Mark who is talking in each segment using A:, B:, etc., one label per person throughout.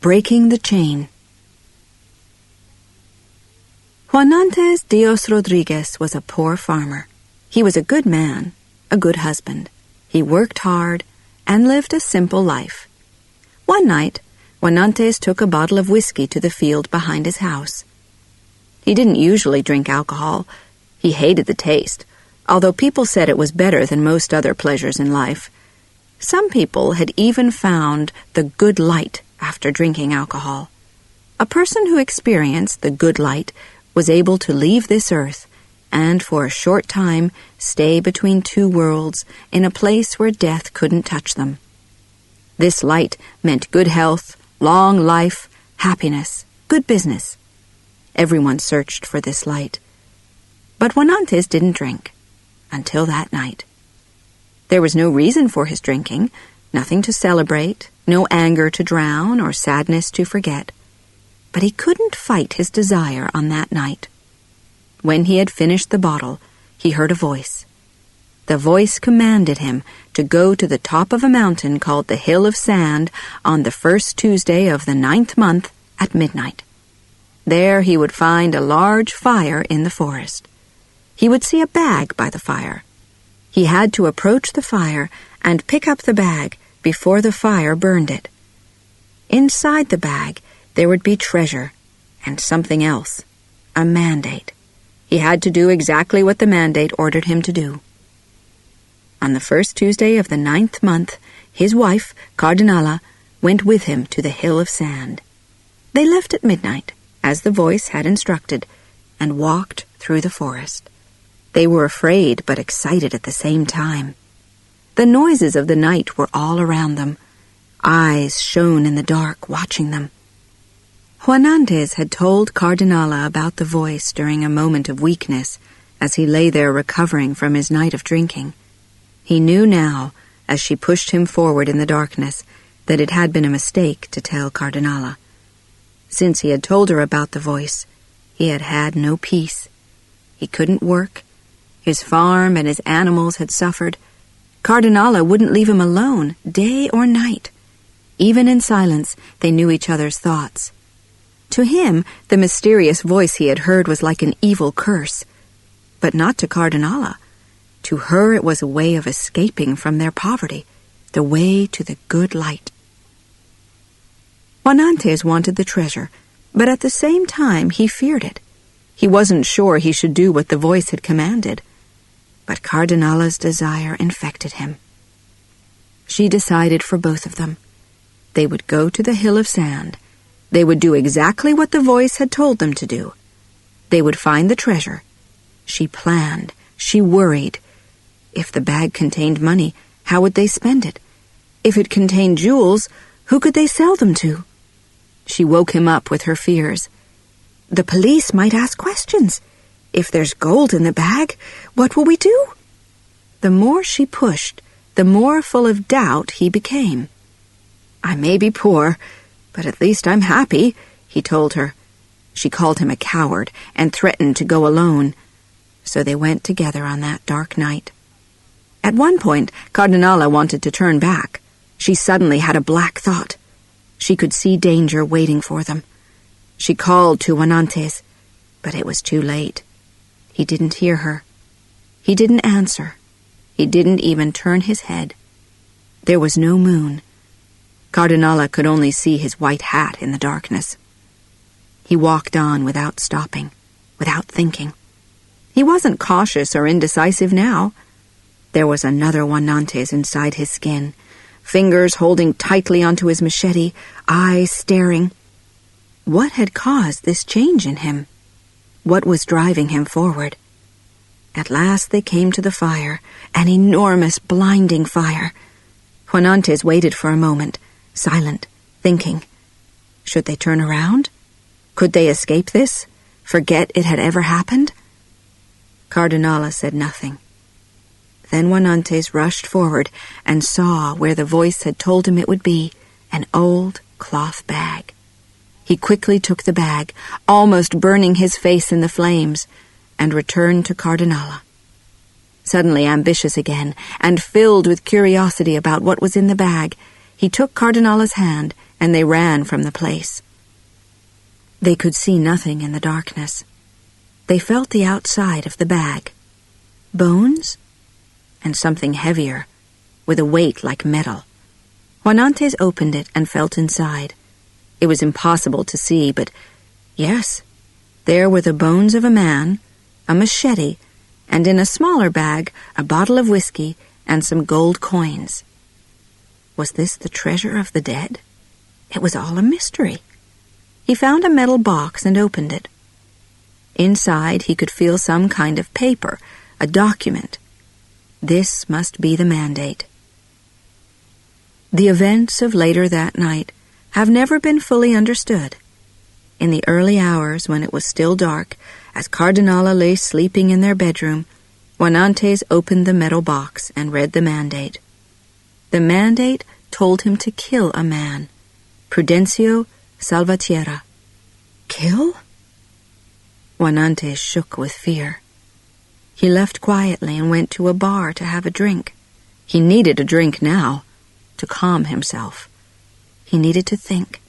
A: Breaking the Chain. Juanantes Dios Rodriguez was a poor farmer. He was a good man, a good husband. He worked hard and lived a simple life. One night, Juanantes took a bottle of whiskey to the field behind his house. He didn't usually drink alcohol. He hated the taste, although people said it was better than most other pleasures in life. Some people had even found the good light after drinking alcohol. A person who experienced the good light was able to leave this earth and for a short time stay between two worlds in a place where death couldn't touch them. This light meant good health, long life, happiness, good business. Everyone searched for this light. But Juanantes didn't drink until that night. There was no reason for his drinking, nothing to celebrate, no anger to drown or sadness to forget. But he couldn't fight his desire on that night. When he had finished the bottle, he heard a voice. The voice commanded him to go to the top of a mountain called the Hill of Sand on the first Tuesday of the 9th month at midnight. There he would find a large fire in the forest. He would see a bag by the fire. He had to approach the fire and pick up the bag before the fire burned it. Inside the bag, there would be treasure and something else, a mandate. He had to do exactly what the mandate ordered him to do. On the first Tuesday of the 9th month, his wife, Cardinala, went with him to the Hill of Sand. They left at midnight, as the voice had instructed, and walked through the forest. They were afraid but excited at the same time. The noises of the night were all around them. Eyes shone in the dark, watching them. Juanantes had told Cardinala about the voice during a moment of weakness as he lay there recovering from his night of drinking. He knew now, as she pushed him forward in the darkness, that it had been a mistake to tell Cardinala. Since he had told her about the voice, he had had no peace. He couldn't work. His farm and his animals had suffered. Cardinala wouldn't leave him alone, day or night. Even in silence, they knew each other's thoughts. To him, the mysterious voice he had heard was like an evil curse. But not to Cardinala. To her it was a way of escaping from their poverty, the way to the good light. Juanantes wanted the treasure, but at the same time he feared it. He wasn't sure he should do what the voice had commanded. But Cardinala's desire infected him. She decided for both of them. They would go to the Hill of Sand. They would do exactly what the voice had told them to do. They would find the treasure. She planned. She worried. If the bag contained money, how would they spend it? If it contained jewels, who could they sell them to? She woke him up with her fears. The police might ask questions. If there's gold in the bag, what will we do? The more she pushed, the more full of doubt he became. I may be poor, but at least I'm happy, he told her. She called him a coward and threatened to go alone. So they went together on that dark night. At one point, Cardinala wanted to turn back. She suddenly had a black thought. She could see danger waiting for them. She called to Juanantes, but it was too late. He didn't hear her. He didn't answer. He didn't even turn his head. There was no moon. Cardinala could only see his white hat in the darkness. He walked on without stopping, without thinking. He wasn't cautious or indecisive now. There was another Juanantes inside his skin, fingers holding tightly onto his machete, eyes staring. What had caused this change in him? What was driving him forward? At last they came to the fire, an enormous, blinding fire. Juanantes waited for a moment, silent, thinking. Should they turn around? Could they escape this? Forget it had ever happened? Cardinala said nothing. Then Juanantes rushed forward and saw where the voice had told him it would be, an old cloth bag. He quickly took the bag, almost burning his face in the flames, and returned to Cardinala. Suddenly ambitious again, and filled with curiosity about what was in the bag, he took Cardinala's hand and they ran from the place. They could see nothing in the darkness. They felt the outside of the bag. Bones? And something heavier, with a weight like metal. Juanantes opened it and felt inside. It was impossible to see, but yes, there were the bones of a man, a machete, and in a smaller bag, a bottle of whiskey and some gold coins. Was this the treasure of the dead? It was all a mystery. He found a metal box and opened it. Inside, he could feel some kind of paper, a document. This must be the mandate. The events of later that night have never been fully understood. In the early hours, when it was still dark, as Cardinala lay sleeping in their bedroom, Juanantes opened the metal box and read the mandate. The mandate told him to kill a man, Prudencio Salvatierra. Kill? Juanantes shook with fear. He left quietly and went to a bar to have a drink. He needed a drink now, to calm himself. He needed to think.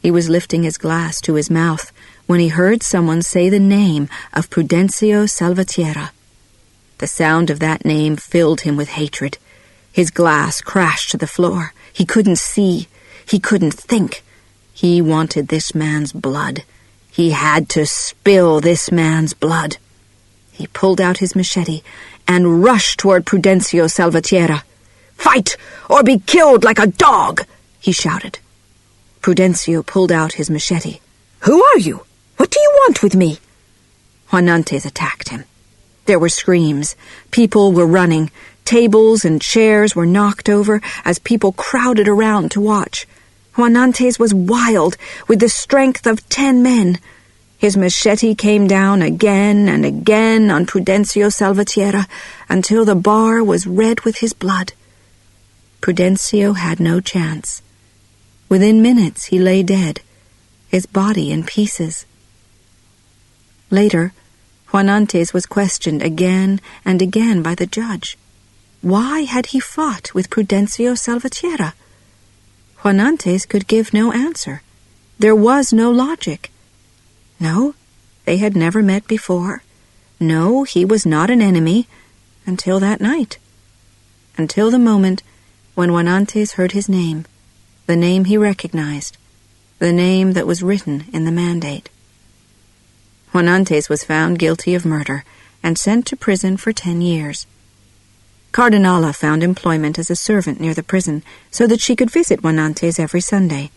A: He was lifting his glass to his mouth when he heard someone say the name of Prudencio Salvatierra. The sound of that name filled him with hatred. His glass crashed to the floor. He couldn't see. He couldn't think. He wanted this man's blood. He had to spill this man's blood. He pulled out his machete and rushed toward Prudencio Salvatierra. "Fight, or be killed like a dog!" he shouted. Prudencio pulled out his machete. "Who are you? What do you want with me?" Juanantes attacked him. There were screams. People were running. Tables and chairs were knocked over as people crowded around to watch. Juanantes was wild, with the strength of 10 men. His machete came down again and again on Prudencio Salvatierra until the bar was red with his blood. Prudencio had no chance. Within minutes he lay dead, his body in pieces. Later, Juanantes was questioned again and again by the judge. Why had he fought with Prudencio Salvatierra? Juanantes could give no answer. There was no logic. No, they had never met before. No, he was not an enemy, until that night. Until the moment when Juanantes heard his name, the name he recognized, the name that was written in the mandate. Juanantes was found guilty of murder and sent to prison for 10 years. Cardinala found employment as a servant near the prison so that she could visit Juanantes every Sunday.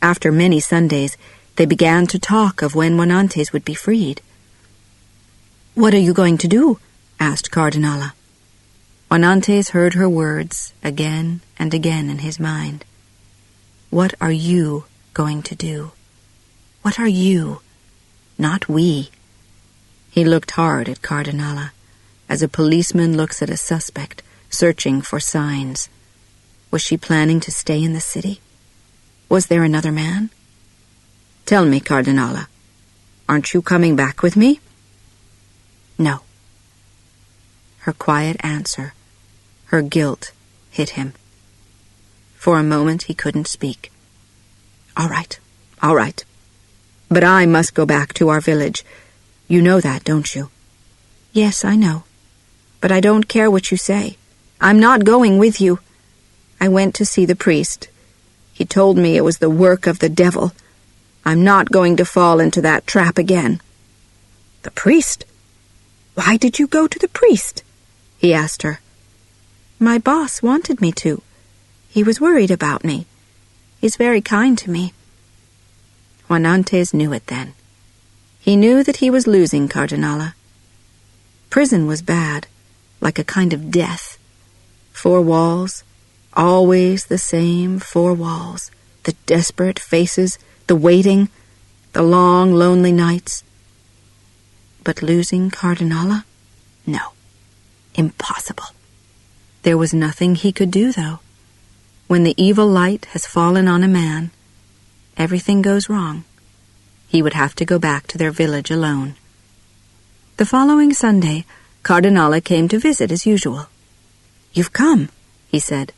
A: After many Sundays, they began to talk of when Juanantes would be freed. "What are you going to do?" asked Cardinala. Juanantes heard her words again and again in his mind. What are you going to do? What are you? Not we. He looked hard at Cardinala, as a policeman looks at a suspect, searching for signs. Was she planning to stay in the city? Was there another man? "Tell me, Cardinala, aren't you coming back with me?" "No." Her quiet answer, her guilt, hit him. For a moment he couldn't speak. All right. But I must go back to our village. You know that, don't you?" "Yes, I know. But I don't care what you say. I'm not going with you. I went to see the priest. He told me it was the work of the devil. I'm not going to fall into that trap again." "The priest? Why did you go to the priest?" he asked her. "My boss wanted me to. He was worried about me. He's very kind to me." Juanantes knew it then. He knew that he was losing Cardinala. Prison was bad, like a kind of death. 4 walls, always the same 4 walls, the desperate faces, the waiting, the long, lonely nights. But losing Cardinala? No. Impossible. There was nothing he could do, though. When the evil light has fallen on a man, everything goes wrong. He would have to go back to their village alone. The following Sunday, Cardinala came to visit as usual. "You've come," he said.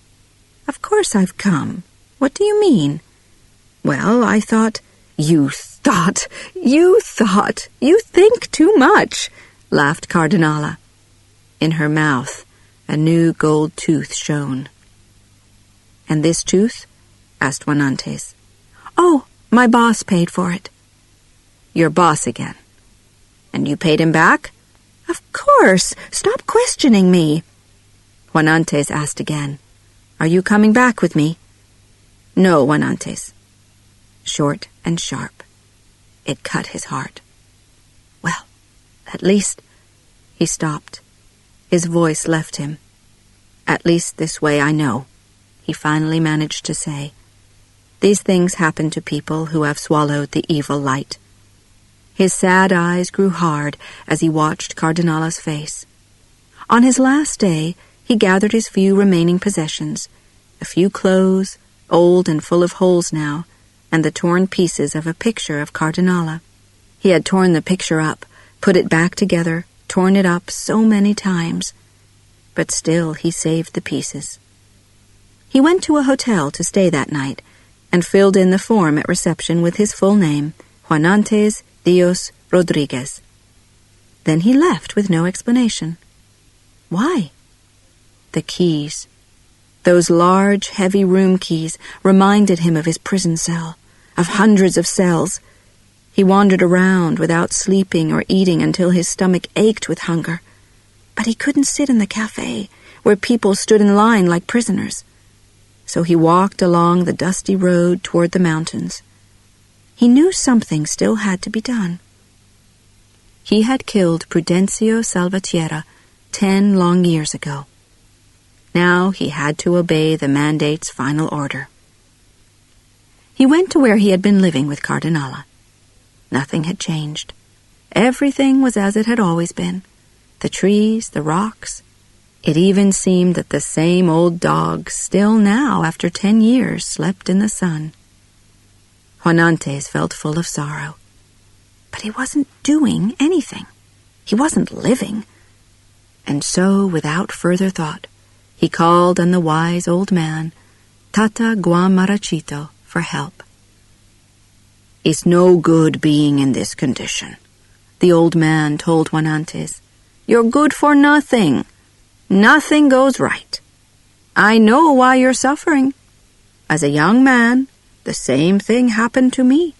A: "Of course I've come. What do you mean? Well, I thought... You think too much, laughed Cardinala. In her mouth, a new gold tooth shone. And this tooth? Asked Juan Antes. Oh, my boss paid for it. Your boss again. And you paid him back? Of course. Stop questioning me. Juan Antes asked again. Are you coming back with me? No, Juan Antes. Short and sharp. It cut his heart. Well, at least... He stopped. His voice left him. At least this way I know, he finally managed to say. These things happen to people who have swallowed the evil light. His sad eyes grew hard as he watched Cardinala's face. On his last day, he gathered his few remaining possessions, a few clothes, old and full of holes now, and the torn pieces of a picture of Cardinala. He had torn the picture up, put it back together, torn it up so many times, but still he saved the pieces. He went to a hotel to stay that night and filled in the form at reception with his full name, Juan Antes Dios Rodriguez. Then he left with no explanation. Why? The keys. Those large, heavy room keys reminded him of his prison cell, of hundreds of cells. He wandered around without sleeping or eating until his stomach ached with hunger. But he couldn't sit in the cafe, where people stood in line like prisoners. So he walked along the dusty road toward the mountains. He knew something still had to be done. He had killed Prudencio Salvatierra 10 long years ago. Now he had to obey the mandate's final order. He went to where he had been living with Cardinala. Nothing had changed. Everything was as it had always been. The trees, the rocks. It even seemed that the same old dogs still now, after 10 years, slept in the sun. Juan Antes felt full of sorrow. But he wasn't doing anything. He wasn't living. And so, without further thought, he called on the wise old man, Tata Guamarachito, for help. It's no good being in this condition, the old man told Juan Antes. You're good for nothing. Nothing goes right. I know why you're suffering. As a young man, the same thing happened to me.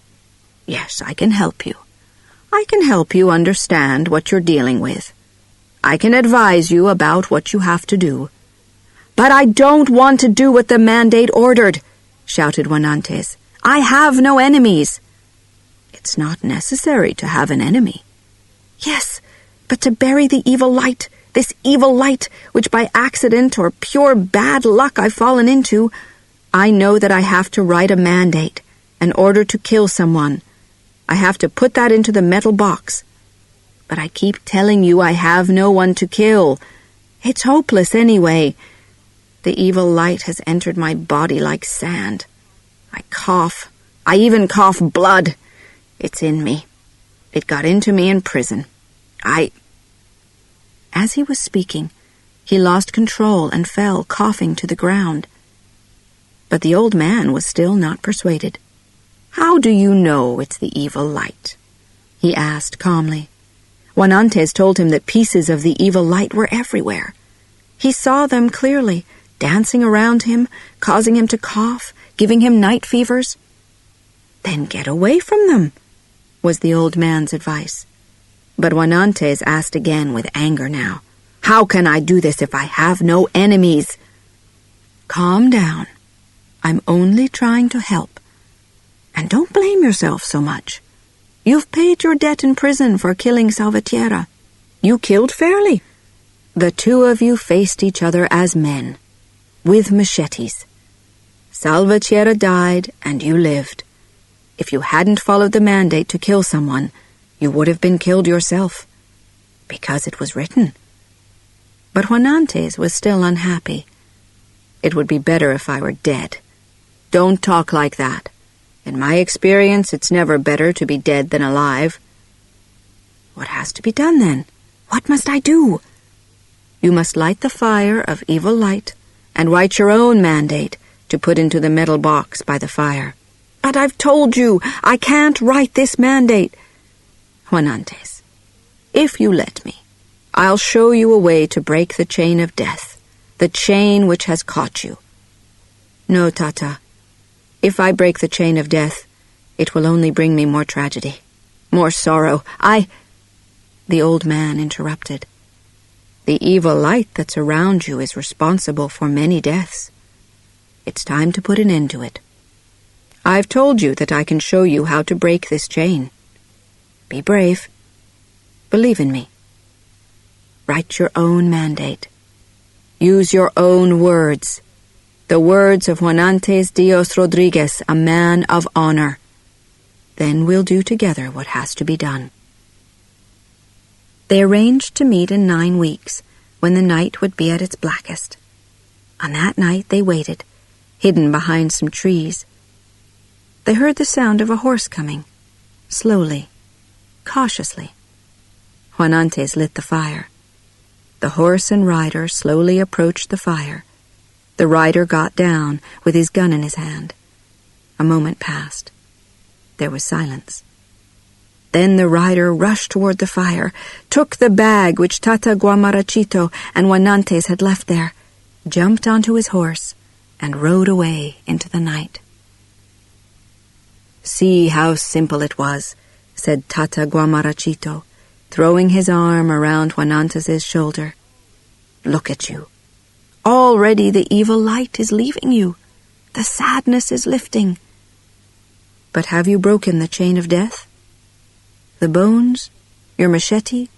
A: Yes, I can help you. I can help you understand what you're dealing with. I can advise you about what you have to do. But I don't want to do what the mandate ordered, shouted Juan Antes. I have no enemies. It's not necessary to have an enemy. Yes, but to bury the evil light, this evil light, which by accident or pure bad luck I've fallen into, I know that I have to write a mandate, an order to kill someone. I have to put that into the metal box. But I keep telling you I have no one to kill. It's hopeless anyway. The evil light has entered my body like sand. I cough. I even cough blood. It's in me. It got into me in prison. As he was speaking, he lost control and fell coughing to the ground. But the old man was still not persuaded. How do you know it's the evil light? He asked calmly. Juan Antes told him that pieces of the evil light were everywhere. He saw them clearly, dancing around him, causing him to cough, giving him night fevers. Then get away from them, was the old man's advice. But Juan Antes asked again with anger now. How can I do this if I have no enemies? Calm down. I'm only trying to help. And don't blame yourself so much. You've paid your debt in prison for killing Salvatierra. You killed fairly. The two of you faced each other as men, with machetes. Salvatierra died and you lived. If you hadn't followed the mandate to kill someone, you would have been killed yourself, because it was written. But Juan Antes was still unhappy. It would be better if I were dead. Don't talk like that. In my experience, it's never better to be dead than alive. What has to be done then? What must I do? You must light the fire of evil light and write your own mandate, to put into the metal box by the fire. But I've told you, I can't write this mandate. Juanantes, if you let me, I'll show you a way to break the chain of death, the chain which has caught you. No, Tata. If I break the chain of death, it will only bring me more tragedy, more sorrow. The old man interrupted. The evil light that's around you is responsible for many deaths. It's time to put an end to it. I've told you that I can show you how to break this chain. Be brave. Believe in me. Write your own mandate. Use your own words. The words of Juanantes Dios Rodriguez, a man of honor. Then we'll do together what has to be done. They arranged to meet in 9 weeks, when the night would be at its blackest. On that night they waited, hidden behind some trees. They heard the sound of a horse coming, slowly, cautiously. Juanantes lit the fire. The horse and rider slowly approached the fire. The rider got down with his gun in his hand. A moment passed. There was silence. Then the rider rushed toward the fire, took the bag which Tata Guamarachito and Juanantes had left there, jumped onto his horse, and rode away into the night. "See how simple it was," said Tata Guamarachito, throwing his arm around Juanantes' shoulder. "Look at you. Already the evil light is leaving you. The sadness is lifting. But have you broken the chain of death? The bones, your machete,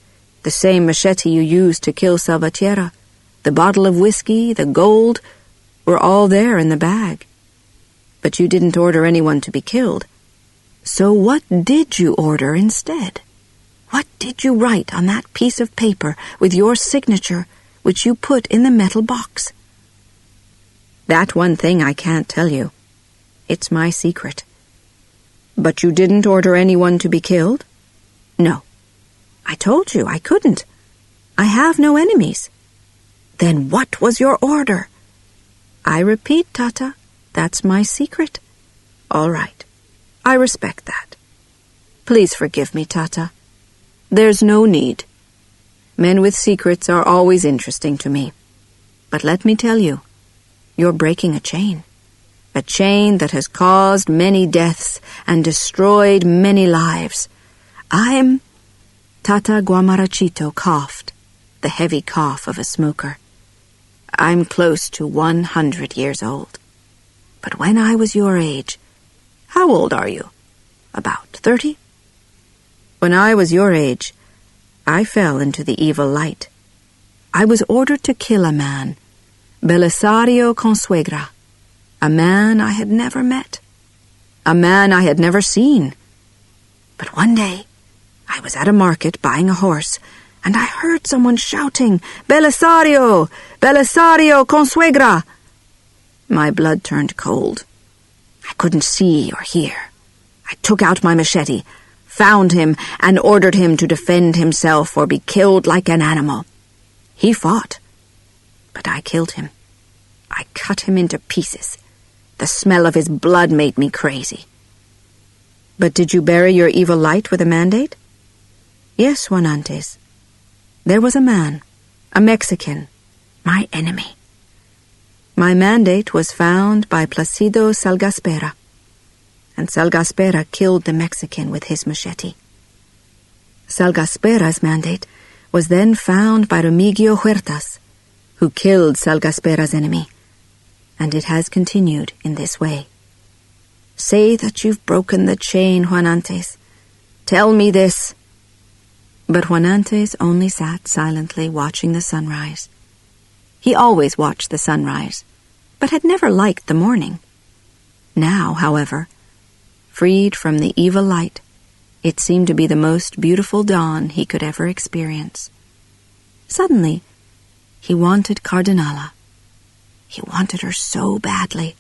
A: the same machete you used to kill Salvatierra, the bottle of whiskey, the gold, were all there in the bag. But you didn't order anyone to be killed. So what did you order instead? What did you write on that piece of paper with your signature, which you put in the metal box?" "That one thing I can't tell you. It's my secret." "But you didn't order anyone to be killed?" "No. I told you I couldn't. I have no enemies." "Then what was your order?" "I repeat, Tata, that's my secret." "All right. I respect that. Please forgive me, Tata. There's no need. Men with secrets are always interesting to me. But let me tell you, you're breaking a chain that has caused many deaths and destroyed many lives. Tata Guamarachito coughed, the heavy cough of a smoker. "I'm close to 100 years old. But when I was your age, how old are you? About 30? When I was your age, I fell into the evil light. I was ordered to kill a man, Belisario Consuegra, a man I had never met, a man I had never seen. But one day, I was at a market buying a horse, and I heard someone shouting, 'Belisario! Belisario Consuegra!' My blood turned cold. I couldn't see or hear. I took out my machete, found him, and ordered him to defend himself or be killed like an animal. He fought, but I killed him. I cut him into pieces. The smell of his blood made me crazy." "But did you bury your evil light with a mandate?" "Yes, Juanantes. There was a man, a Mexican, my enemy. My mandate was found by Placido Salgaspera, and Salgaspera killed the Mexican with his machete. Salgaspera's mandate was then found by Remigio Huertas, who killed Salgaspera's enemy, and it has continued in this way. Say that you've broken the chain, Juanantes. Tell me this." But Juanantes only sat silently watching the sunrise. He always watched the sunrise, but had never liked the morning. Now, however, freed from the evil light, it seemed to be the most beautiful dawn he could ever experience. Suddenly, he wanted Cardinala. He wanted her so badly.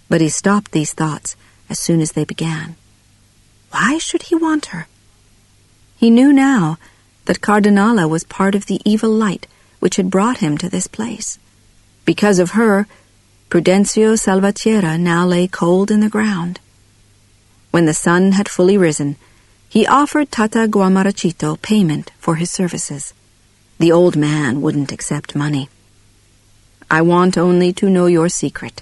A: But he stopped these thoughts as soon as they began. Why should he want her? He knew now that Cardinala was part of the evil light which had brought him to this place. Because of her, Prudencio Salvatierra now lay cold in the ground. When the sun had fully risen, he offered Tata Guamarachito payment for his services. The old man wouldn't accept money. "I want only to know your secret,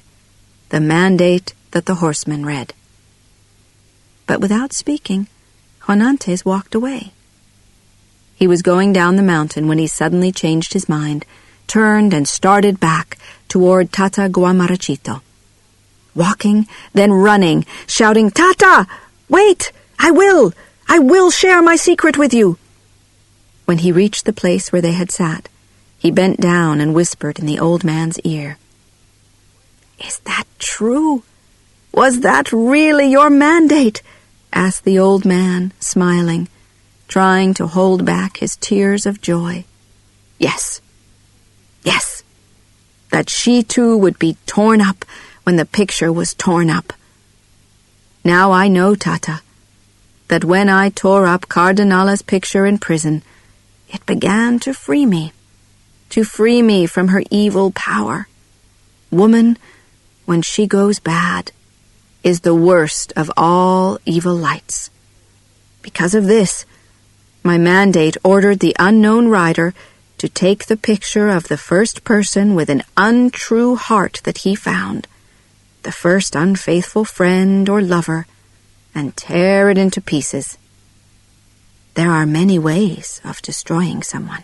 A: the mandate that the horseman read." But without speaking, Juanantes walked away. He was going down the mountain when he suddenly changed his mind, turned and started back toward Tata Guamarachito. Walking, then running, shouting, "Tata! Wait! I will share my secret with you!" When he reached the place where they had sat, he bent down and whispered in the old man's ear. "Is that true? Was that really your mandate?" asked the old man, smiling, trying to hold back his tears of joy. Yes, that she too would be torn up when the picture was torn up. Now I know, Tata, that when I tore up Cardinala's picture in prison, it began to free me from her evil power. Woman, when she goes bad, is the worst of all evil lights. Because of this, my mandate ordered the unknown rider to take the picture of the first person with an untrue heart that he found, the first unfaithful friend or lover, and tear it into pieces. There are many ways of destroying someone.